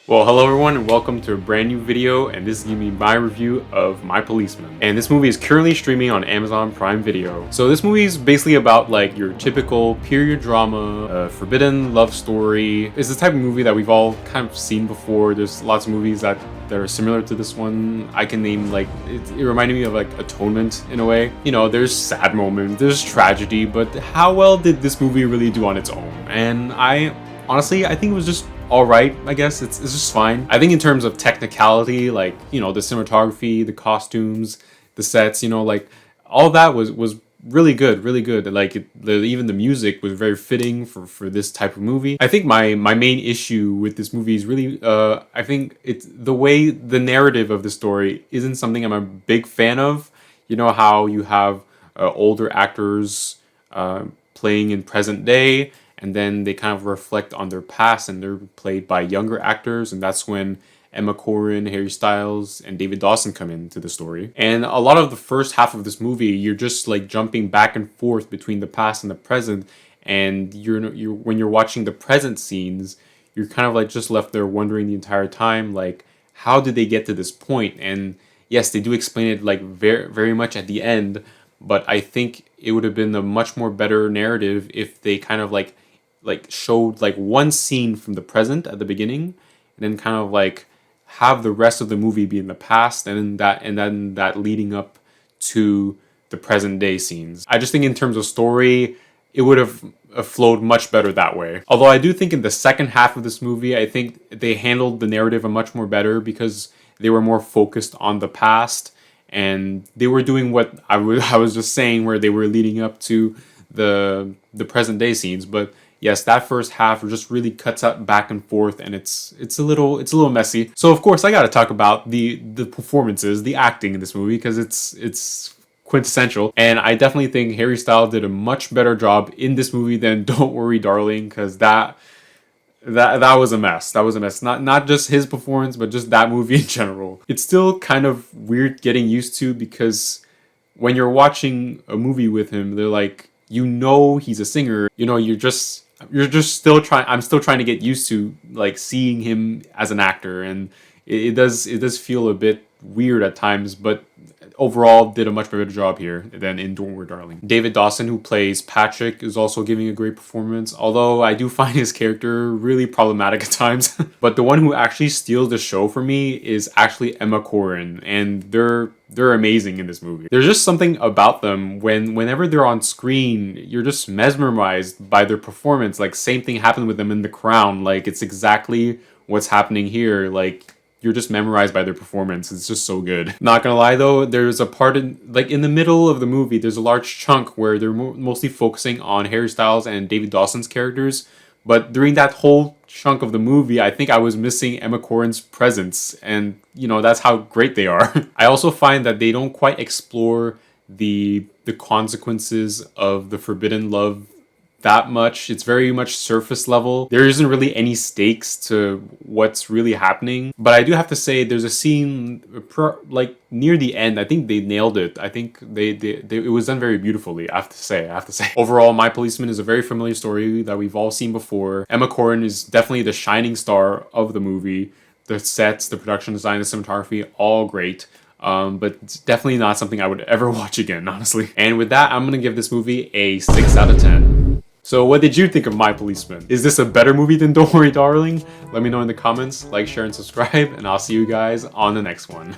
Well, hello everyone and welcome to a brand new video, and this is going to be my review of My Policeman. And this movie is currently streaming on Amazon Prime Video. So this movie is basically about like your typical period drama, forbidden love story. It's the type of movie that we've all kind of seen before. There's lots of movies that are similar to this one. I can name like, it reminded me of like Atonement in a way. You know, there's sad moments, there's tragedy, but how well did this movie really do on its own? And honestly, I think it was just alright, I guess. It's just fine. I think in terms of technicality, like, you know, the cinematography, the costumes, the sets, you know, like, all that was really good, really good. Like, even the music was very fitting for this type of movie. I think my main issue with this movie is really, I think it's the way the narrative of the story isn't something I'm a big fan of. You know how you have older actors playing in present day, and then they kind of reflect on their past and they're played by younger actors, and that's when Emma Corrin, Harry Styles, and David Dawson come into the story. And a lot of the first half of this movie, you're just like jumping back and forth between the past and the present, and when you're watching the present scenes, you're kind of like just left there wondering the entire time, like, how did they get to this point? And yes, they do explain it like very, very much at the end, but I think it would have been a much more better narrative if they kind of like showed like one scene from the present at the beginning, and then kind of like have the rest of the movie be in the past, and then that leading up to the present day scenes. I just think in terms of story, it would have flowed much better that way. Although I do think in the second half of this movie, I think they handled the narrative a much more better because they were more focused on the past, and they were doing what I was just saying, where they were leading up to the present day scenes. But yes, that first half just really cuts up back and forth, and it's a little messy. So of course I got to talk about the performances, the acting in this movie, because it's quintessential. And I definitely think Harry Styles did a much better job in this movie than Don't Worry Darling, because that was a mess. That was a mess. Not just his performance, but just that movie in general. It's still kind of weird getting used to, because when you're watching a movie with him, they're like, you know, he's a singer. You know, you're just still trying. I'm still trying to get used to like seeing him as an actor, and it does feel a bit weird at times, but overall did a much better job here than in Don't Worry Darling. David Dawson, who plays Patrick, is also giving a great performance, although I do find his character really problematic at times. But the one who actually steals the show for me is actually Emma Corrin, and they're amazing in this movie. There's just something about them whenever they're on screen, you're just mesmerized by their performance. Like, same thing happened with them in The Crown. Like, it's exactly what's happening here. Like, you're just memorized by their performance. It's just so good. Not gonna lie though, there's a part in the middle of the movie, there's a large chunk where they're mostly focusing on Harry Styles and David Dawson's characters. But during that whole chunk of the movie, I think I was missing Emma Corrin's presence, and you know, that's how great they are. I also find that they don't quite explore the consequences of the forbidden love that much. It's very much surface level. There isn't really any stakes to what's really happening. But I do have to say, there's a scene like near the end. I think they nailed it. I think it was done very beautifully. I have to say. Overall, My Policeman is a very familiar story that we've all seen before. Emma Corrin is definitely the shining star of the movie. The sets, the production design, the cinematography, all great. But it's definitely not something I would ever watch again, honestly. And with that, I'm gonna give this movie a 6 out of 10. So what did you think of My Policeman? Is this a better movie than Don't Worry Darling? Let me know in the comments. Like, share, and subscribe, and I'll see you guys on the next one.